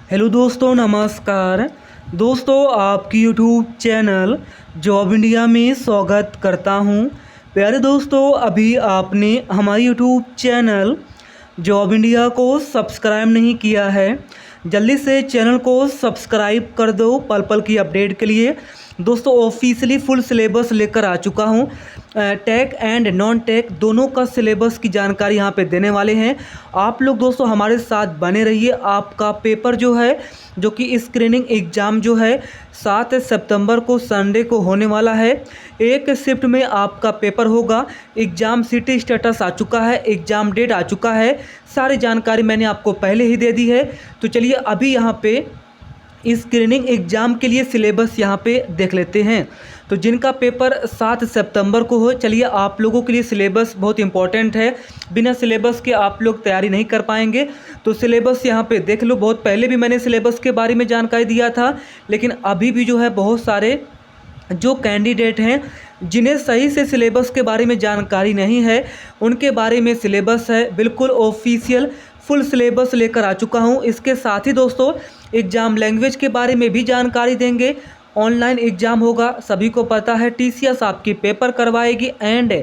Hello दोस्तों, नमस्कार। दोस्तों, आपकी यूट्यूब चैनल जॉब इंडिया में स्वागत करता हूं। प्यारे दोस्तों, अभी आपने हमारी यूट्यूब चैनल जॉब इंडिया को सब्सक्राइब नहीं किया है, जल्दी से चैनल को सब्सक्राइब कर दो पल पल की अपडेट के लिए। दोस्तों, ऑफिशियली फुल सिलेबस लेकर आ चुका हूँ। टेक एंड नॉन टेक दोनों का सिलेबस की जानकारी यहाँ पे देने वाले हैं। आप लोग दोस्तों हमारे साथ बने रहिए। आपका पेपर जो है, जो कि स्क्रीनिंग एग्ज़ाम जो है 7 सितंबर को संडे को होने वाला है। एक शिफ्ट में आपका पेपर होगा। एग्ज़ाम सिटी स्टेटस आ चुका है, एग्ज़ाम डेट आ चुका है, सारी जानकारी मैंने आपको पहले ही दे दी है। तो चलिए अभी यहाँ पे स्क्रीनिंग एग्ज़ाम के लिए सिलेबस यहाँ पे देख लेते हैं। तो जिनका पेपर 7 सितंबर को हो, चलिए आप लोगों के लिए सिलेबस बहुत इंपॉर्टेंट है। बिना सिलेबस के आप लोग तैयारी नहीं कर पाएंगे। तो सिलेबस यहाँ पे देख लो। बहुत पहले भी मैंने सिलेबस के बारे में जानकारी दिया था, लेकिन अभी भी जो है बहुत सारे जो कैंडिडेट हैं जिन्हें सही से सिलेबस के बारे में जानकारी नहीं है, उनके बारे में सिलेबस है बिल्कुल ऑफिशियल फुल सिलेबस लेकर आ चुका हूं। इसके साथ ही दोस्तों एग्ज़ाम लैंग्वेज के बारे में भी जानकारी देंगे। ऑनलाइन एग्ज़ाम होगा, सभी को पता है। टीसीएस आपकी पेपर करवाएगी and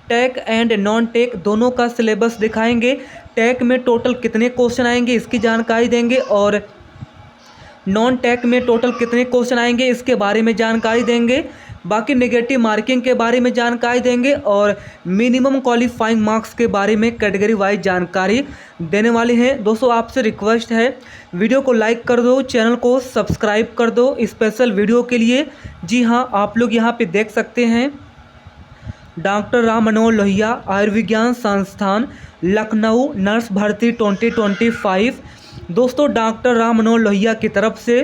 tech and non tech दोनों का सिलेबस दिखाएंगे। टेक में टोटल कितने क्वेश्चन आएंगे इसकी जानकारी देंगे, और नॉन टेक में टोटल कितने क्वेश्चन आएंगे इसके बारे में जानकारी देंगे। बाकी नेगेटिव मार्किंग के बारे में जानकारी देंगे, और मिनिमम क्वालिफाइंग मार्क्स के बारे में कैटेगरी वाइज जानकारी देने वाले हैं। दोस्तों, आपसे रिक्वेस्ट है वीडियो को लाइक कर दो, चैनल को सब्सक्राइब कर दो स्पेशल वीडियो के लिए। जी हाँ, आप लोग यहाँ पे देख सकते हैं डॉक्टर राम मनोहर लोहिया आयुर्विज्ञान संस्थान लखनऊ नर्स भर्ती 2025। दोस्तों, डॉक्टर राम मनोहर लोहिया की तरफ से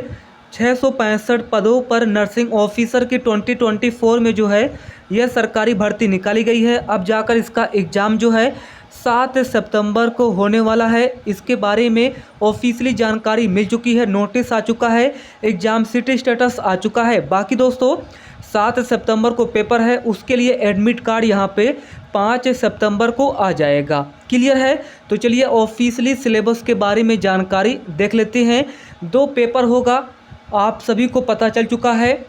665 पदों पर नर्सिंग ऑफिसर की 2024 में जो है यह सरकारी भर्ती निकाली गई है। अब जाकर इसका एग्ज़ाम जो है 7 सितंबर को होने वाला है। इसके बारे में ऑफिशियली जानकारी मिल चुकी है, नोटिस आ चुका है, एग्ज़ाम सिटी स्टेटस आ चुका है। बाकी दोस्तों 7 सितंबर को पेपर है, उसके लिए एडमिट कार्ड यहाँ पे 5 सितंबर को आ जाएगा। क्लियर है? तो चलिए ऑफिशियली सिलेबस के बारे में जानकारी देख लेते हैं। 2 पेपर होगा, आप सभी को पता चल चुका है।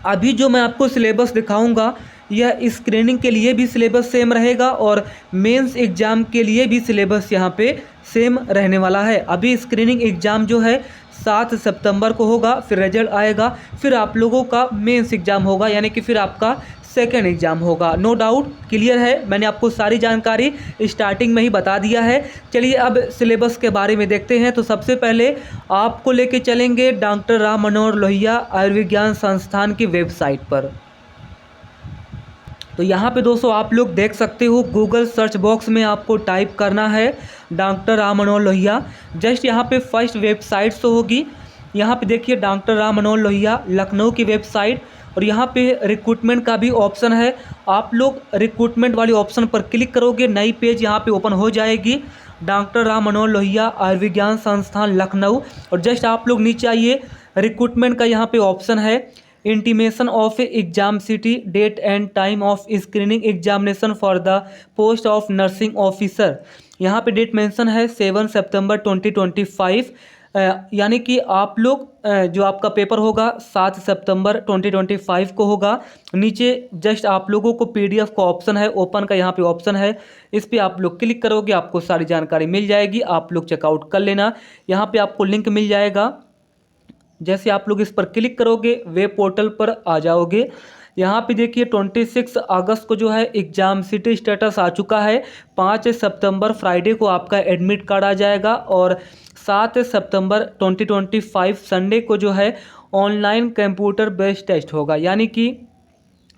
अभी जो मैं आपको सिलेबस दिखाऊंगा यह स्क्रीनिंग के लिए भी सिलेबस सेम रहेगा, और मेंस एग्ज़ाम के लिए भी सिलेबस यहाँ पे सेम रहने वाला है। अभी स्क्रीनिंग एग्ज़ाम जो है 7 सितंबर को होगा, फिर रिजल्ट आएगा, फिर आप लोगों का मेंस एग्ज़ाम होगा, यानी कि फिर आपका सेकेंड एग्ज़ाम होगा। नो डाउट क्लियर है, मैंने आपको सारी जानकारी स्टार्टिंग में ही बता दिया है। चलिए अब सिलेबस के बारे में देखते हैं। तो सबसे पहले आपको लेके चलेंगे डॉक्टर राम मनोहर लोहिया आयुर्विज्ञान संस्थान की वेबसाइट पर। तो यहाँ पे दोस्तों आप लोग देख सकते हो, गूगल सर्च बॉक्स में आपको टाइप करना है डॉक्टर राम मनोहर लोहिया। जस्ट यहाँ पे फर्स्ट वेबसाइट तो होगी, यहाँ पे देखिए डॉक्टर राम मनोहर लोहिया लखनऊ की वेबसाइट, और यहाँ पे रिक्रूटमेंट का भी ऑप्शन है। आप लोग रिक्रूटमेंट वाली ऑप्शन पर क्लिक करोगे, नई पेज यहाँ पे ओपन हो जाएगी। डॉक्टर राम मनोहर लोहिया आयुर्विज्ञान संस्थान लखनऊ, और जस्ट आप लोग नीचे आइए, रिक्रूटमेंट का यहाँ पे ऑप्शन है intimation of exam city date and time of screening examination for the post of nursing officer. यहाँ पे डेट मेंशन है 7 सितंबर 2025, यानी कि आप लोग जो आपका पेपर होगा 7 सितंबर 2025 को होगा। नीचे जस्ट आप लोगों को पीडीएफ का ऑप्शन है, ओपन का यहाँ पे ऑप्शन है, इस पर आप लोग क्लिक करोगे, आपको सारी जानकारी मिल जाएगी। आप लोग चेकआउट कर लेना, यहाँ पे आपको लिंक मिल जाएगा। जैसे आप लोग इस पर क्लिक करोगे वेब पोर्टल पर आ जाओगे। यहाँ पे देखिए 26 अगस्त को जो है एग्ज़ाम सिटी स्टेटस आ चुका है। 5 सितंबर फ्राइडे को आपका एडमिट कार्ड आ जाएगा, और 7 सितंबर 2025 संडे को जो है ऑनलाइन कंप्यूटर बेस्ड टेस्ट होगा, यानी कि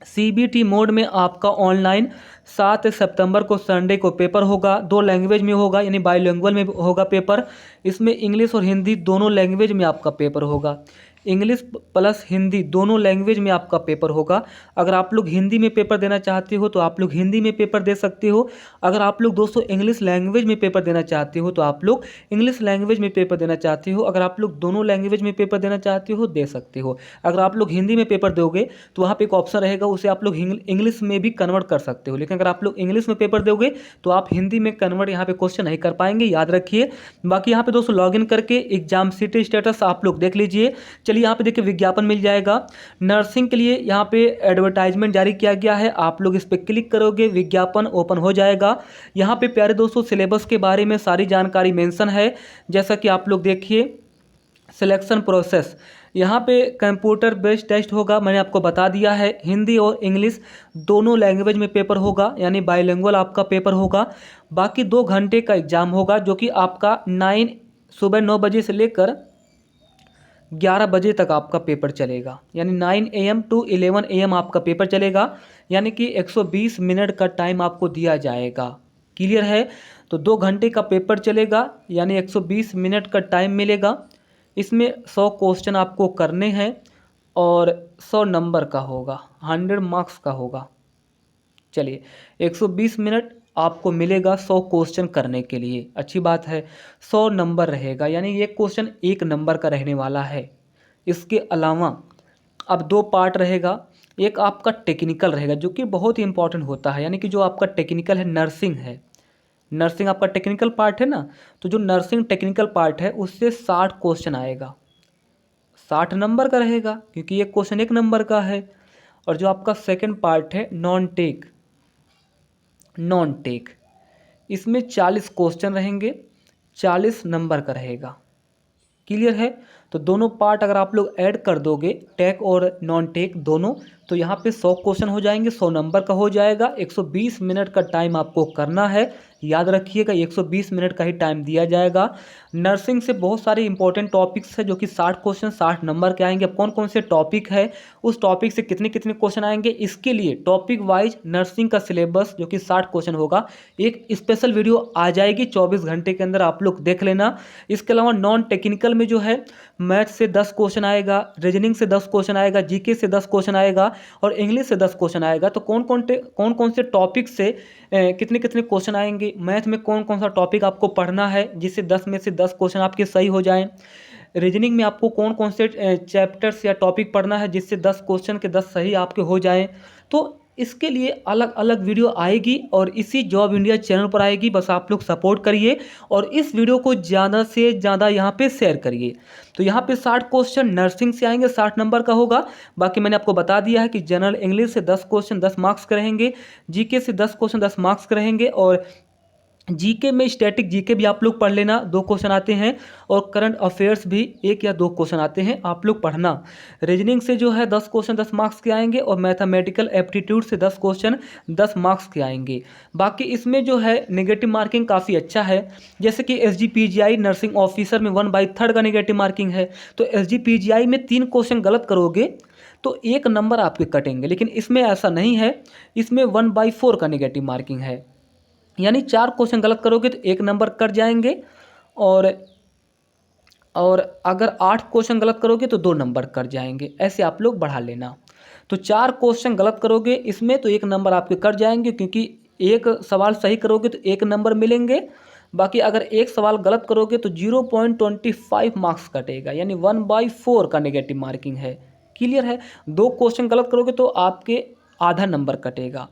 सीबीटी मोड में आपका ऑनलाइन 7 सितंबर को संडे को पेपर होगा। 2 लैंग्वेज में होगा, यानी बाईलिंगुअल में होगा पेपर। इसमें इंग्लिश और हिंदी दोनों लैंग्वेज में आपका पेपर होगा। इंग्लिश प्लस हिंदी दोनों लैंग्वेज में आपका पेपर होगा। अगर आप लोग हिंदी में पेपर देना चाहते हो तो आप लोग हिंदी में पेपर दे सकते हो। अगर आप लोग दोस्तों इंग्लिश लैंग्वेज में पेपर देना चाहते हो तो आप लोग इंग्लिश लैंग्वेज में पेपर देना चाहते हो। अगर आप लोग दोनों लैंग्वेज में पेपर देना चाहते हो दे सकते हो। अगर आप लोग हिंदी में पेपर दोगे तो वहाँ पे एक ऑप्शन रहेगा, उसे आप लोग इंग्लिश में भी कन्वर्ट कर सकते हो। लेकिन अगर आप लोग इंग्लिश में पेपर दोगे तो आप हिंदी में कन्वर्ट यहाँ पे क्वेश्चन नहीं कर पाएंगे, याद रखिए। बाकी यहाँ पे दोस्तों लॉगिन करके एग्जाम सीट स्टेटस आप लोग देख लीजिए। चलिए यहाँ पे देखिए विज्ञापन मिल जाएगा। नर्सिंग के लिए यहाँ पे एडवर्टाइजमेंट जारी किया गया है, आप लोग इस पर क्लिक करोगे विज्ञापन ओपन हो जाएगा। यहाँ पे प्यारे दोस्तों सिलेबस के बारे में सारी जानकारी मेंशन है। जैसा कि आप लोग देखिए सिलेक्शन प्रोसेस, यहाँ पे कंप्यूटर बेस्ड टेस्ट होगा, मैंने आपको बता दिया है। हिंदी और इंग्लिश दोनों लैंग्वेज में पेपर होगा, यानी बाइलिंगुअल आपका पेपर होगा। बाकी 2 घंटे का एग्ज़ाम होगा जो कि आपका सुबह 9 बजे से लेकर 11 बजे तक आपका पेपर चलेगा, यानी 9 AM to 11 AM आपका पेपर चलेगा, यानी कि 120 मिनट का टाइम आपको दिया जाएगा। क्लियर है? तो 2 घंटे का पेपर चलेगा, यानी 120 मिनट का टाइम मिलेगा। इसमें 100 क्वेश्चन आपको करने हैं और 100 नंबर का होगा, 100 मार्क्स का होगा। चलिए 120 मिनट आपको मिलेगा 100 क्वेश्चन करने के लिए, अच्छी बात है। 100 नंबर रहेगा, यानी ये क्वेश्चन 1 नंबर का रहने वाला है। इसके अलावा अब 2 पार्ट रहेगा। एक आपका टेक्निकल रहेगा जो कि बहुत ही इंपॉर्टेंट होता है, यानी कि जो आपका टेक्निकल है, नर्सिंग है, नर्सिंग आपका टेक्निकल पार्ट है ना, तो जो नर्सिंग टेक्निकल पार्ट है उससे 60 क्वेश्चन आएगा, 60 नंबर का रहेगा, क्योंकि ये क्वेश्चन 1 नंबर का है। और जो आपका सेकंड पार्ट है नॉन टेक, इसमें 40 क्वेश्चन रहेंगे, 40 नंबर का रहेगा। क्लियर है? तो दोनों पार्ट अगर आप लोग ऐड कर दोगे, टेक और नॉन टेक दोनों, तो यहाँ पे 100 क्वेश्चन हो जाएंगे, 100 नंबर का हो जाएगा। 120 मिनट का टाइम आपको करना है, याद रखिएगा 120 मिनट का ही टाइम दिया जाएगा। नर्सिंग से बहुत सारे इंपॉर्टेंट टॉपिक्स है जो कि 60 क्वेश्चन 60 नंबर के आएंगे। अब कौन कौन से टॉपिक है, उस टॉपिक से कितने कितने क्वेश्चन आएंगे, इसके लिए टॉपिक वाइज नर्सिंग का सिलेबस जो कि 60 क्वेश्चन होगा, एक स्पेशल वीडियो आ जाएगी 24 घंटे के अंदर, आप लोग देख लेना। इसके अलावा नॉन टेक्निकल में जो है मैथ से 10 क्वेश्चन आएगा, रीजनिंग से 10 क्वेश्चन आएगा, जीके से 10 क्वेश्चन आएगा और इंग्लिश से 10 क्वेश्चन आएगा। तो कौन कौन से टॉपिक से कितने कितने क्वेश्चन आएंगे, मैथ में कौन कौन सा टॉपिक आपको पढ़ना है जिससे 10 में से 10 क्वेश्चन आपके सही हो जाएं, रीजनिंग में आपको कौन कौन से चैप्टर्स या टॉपिक पढ़ना है जिससे 10 क्वेश्चन के 10 सही आपके हो जाएं। तो इसके लिए अलग अलग वीडियो आएगी और इसी जॉब इंडिया चैनल पर आएगी, बस आप लोग सपोर्ट करिए और इस वीडियो को ज़्यादा से ज़्यादा यहाँ पे शेयर करिए। तो यहाँ पे 60 क्वेश्चन नर्सिंग से आएंगे, 60 नंबर का होगा। बाकी मैंने आपको बता दिया है कि जनरल इंग्लिश से 10 क्वेश्चन 10 मार्क्स के रहेंगे, जीके से 10 क्वेश्चन 10 मार्क्स के रहेंगे और जीके में स्टैटिक जीके भी आप लोग पढ़ लेना, 2 क्वेश्चन आते हैं और करंट अफेयर्स भी 1 या 2 क्वेश्चन आते हैं, आप लोग पढ़ना। रीजनिंग से जो है 10 क्वेश्चन 10 मार्क्स के आएंगे और मैथमेटिकल एप्टीट्यूड से 10 क्वेश्चन 10 मार्क्स के आएंगे। बाकी इसमें जो है नेगेटिव मार्किंग काफ़ी अच्छा है, जैसे कि SGPGI नर्सिंग ऑफिसर में 1/3 का नेगेटिव मार्किंग है। तो SGPGI में 3 क्वेश्चन गलत करोगे तो 1 नंबर आपके कटेंगे, लेकिन इसमें ऐसा नहीं है, इसमें 1/4 का नेगेटिव मार्किंग है, यानी 4 क्वेश्चन गलत करोगे तो 1 नंबर कट जाएंगे और अगर 8 क्वेश्चन गलत करोगे तो 2 नंबर कट जाएंगे, ऐसे आप लोग बढ़ा लेना। तो 4 क्वेश्चन गलत करोगे इसमें तो 1 नंबर आपके कट जाएंगे, क्योंकि एक सवाल सही करोगे तो 1 नंबर मिलेंगे। बाकी अगर एक सवाल गलत करोगे तो 0.25 मार्क्स कटेगा, यानी 1/4 का नेगेटिव मार्किंग है। क्लियर है? 2 क्वेश्चन गलत करोगे तो आपके आधा नंबर कटेगा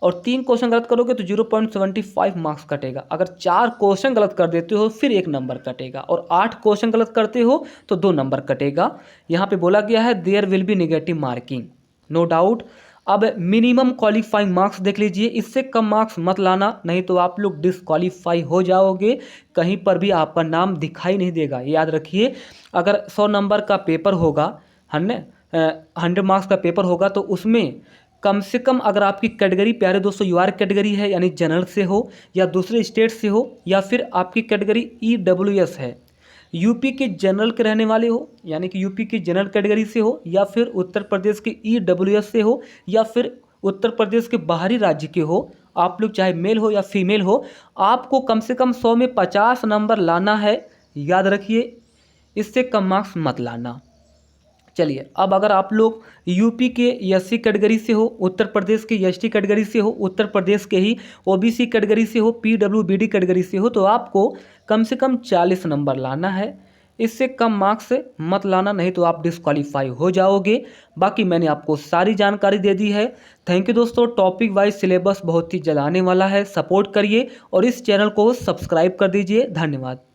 और 3 क्वेश्चन गलत करोगे तो 0.75 मार्क्स कटेगा। अगर 4 क्वेश्चन गलत कर देते हो फिर 1 नंबर कटेगा और 8 क्वेश्चन गलत करते हो तो 2 नंबर कटेगा। यहाँ पे बोला गया है there will be negative marking, no doubt. अब मिनिमम क्वालिफाइंग मार्क्स देख लीजिए, इससे कम मार्क्स मत लाना, नहीं तो आप लोग डिसक्वालीफाई हो जाओगे, कहीं पर भी आपका नाम दिखाई नहीं देगा। याद रखिए, अगर 100 नंबर का पेपर होगा, 100 मार्क्स का पेपर होगा, तो उसमें कम से कम अगर आपकी कैटेगरी प्यारे दोस्तों यूआर कैटेगरी है, यानी जनरल से हो या दूसरे स्टेट से हो, या फिर आपकी कैटेगरी EWS है, यूपी के जनरल के रहने वाले हो, यानी कि यूपी की जनरल कैटेगरी से हो, या फिर उत्तर प्रदेश के EWS से हो, या फिर उत्तर प्रदेश के बाहरी राज्य के हो, आप लोग चाहे मेल हो या फीमेल हो, आपको कम से कम 100 में 50 नंबर लाना है। याद रखिए, इससे कम मार्क्स मत लाना। चलिए, अब अगर आप लोग यूपी के एससी कैटेगरी से हो, उत्तर प्रदेश के एसटी कैटेगरी से हो, उत्तर प्रदेश के ही ओबीसी कैटेगरी से हो, पीडब्ल्यूबीडी कैटेगरी से हो, तो आपको कम से कम 40 नंबर लाना है। इससे कम मार्क्स मत लाना, नहीं तो आप डिस्क्वालीफाई हो जाओगे। बाकी मैंने आपको सारी जानकारी दे दी है। थैंक यू दोस्तों। टॉपिक वाइज सिलेबस बहुत ही जल्द आने वाला है, सपोर्ट करिए और इस चैनल को सब्सक्राइब कर दीजिए। धन्यवाद।